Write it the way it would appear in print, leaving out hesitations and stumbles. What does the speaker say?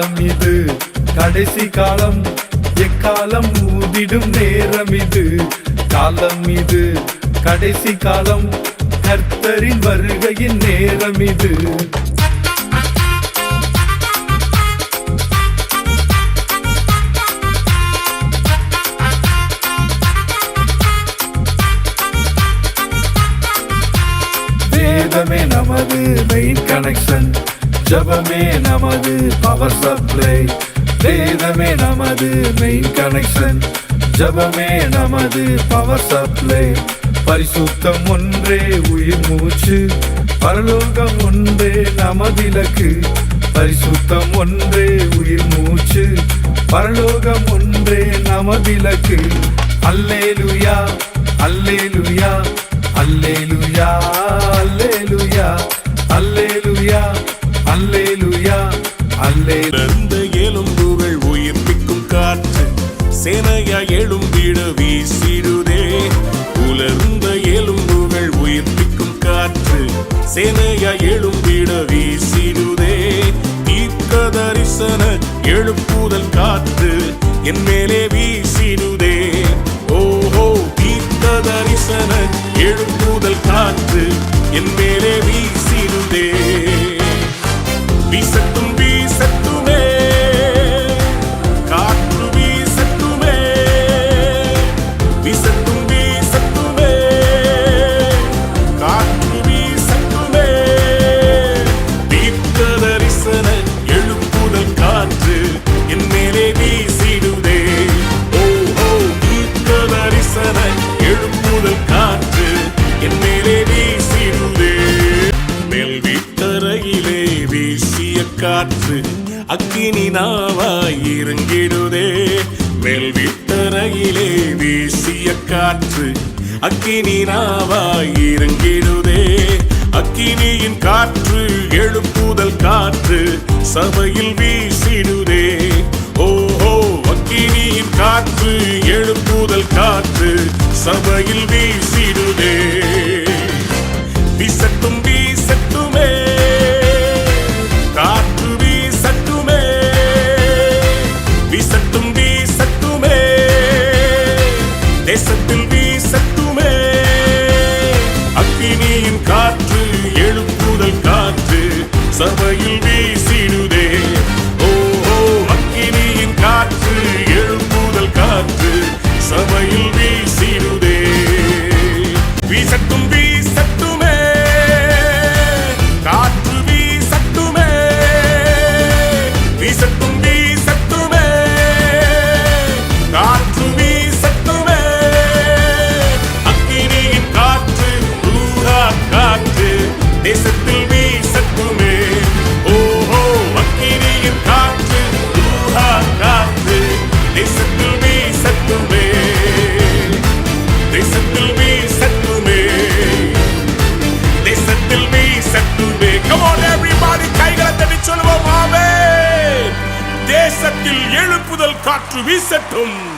காலம் இது கடைசி காலம், எக்காலம் ஊதிடும் நேரம் இது. காலம் இது கடைசி காலம், கர்த்தரின் வருகையின் நேரம் இது. வேதமே நமது மெயின் கனெக்ஷன், ஜபமே நமது பவர் சப்ளை. வேதமே நமது மெயின் கனெக்ஷன், ஜபமே நமது பவர் சப்ளை. பரிசுத்தம் ஒன்றே உயிர் மூச்சு, பரலோகம் ஒன்றே நமதிலக்கு. பரிசுத்தம் ஒன்றே உயிர் மூச்சு, பரலோகம் ஒன்றே நமதிலக்கு. அல்லேலூயா அல்லேலூயா அல்லேலூயா அல்லேலூயா அல்லேலூயா அல்லேலூயா அல்லேலூயா. எலும்புகள் உயிர்ப்பிக்கும் காற்று சேனையா எழும்பிட வீசிடுதே. உலர்ந்த எலும்புகள் உயிர்ப்பிக்கும் காற்று சேனையா எழும்பிட வீசிடுதே. தீர்க்க தரிசன எழுப்புதல் காற்று என் மேலே வீசிடுதே. ஓஹோ, தீர்க்க தரிசன எழுப்புதல் காற்று என் மேலே வீசிடுதே. வீசட்டும் வீசட்டுமே காற்று, வீசட்டுமே வீசட்டும் வீசட்டுமே காற்று, வீசட்டுமே. தீர்க்க தரிசன எழுப்புதல் காற்று என் மேலே வீசிடுதே. ஓஹோ, தீர்க்க தரிசன எழுப்புதல் காற்று என் மேலே வீசிடுதே. மேல் வீட்டறையிலே வீசிய காற்று அக்கினி நாவாய் இறங்கிடுதே. மேல் வீட்டறையிலே வீசிய காற்று அக்கினி நாவாய் இறங்கிடுதே. அக்கினியின் காற்று எழுப்புதல் காற்று சபையில் வீசிடுதே. ஓஹோ, அக்கினியின் காற்று எழுப்புதல் காற்று சபையில் வீசிடுதே. வீசட்டும் வீசட்டுமே காற்று, வீசட்டுமே வீசட்டும் வீசட்டுமே. தேசத்தில் வீசட்டுமே அக்கினியின் காற்று எழுப்புதல் காற்று சபையில் வீசிடுதே. ஓஹோ, அக்கினியின் காற்று எழுப்புதல் காற்று சபையில் வீசிடுதே. வீசட்டும் வீசட்டுமே காற்று, வீசட்டுமே வீசட்டும் வீசட்டுமே காற்று, வீசட்டுமே. அக்கினியின் காற்று ரூஹா காற்று தேசத்தில் வீசட்டுமே. ஓஹோ, அக்கினியின் காற்று ரூஹா காற்று தேசத்தில் வீசட்டுமே. தேசத்தில் வீசட்டுமே தேசத்தில் வீசட்டுமே. Come on everybody, கைகளை தட்டி சொல்லுவோம் ஆமென். தேசத்தில் எழுப்புதல் காற்று வீசட்டும்.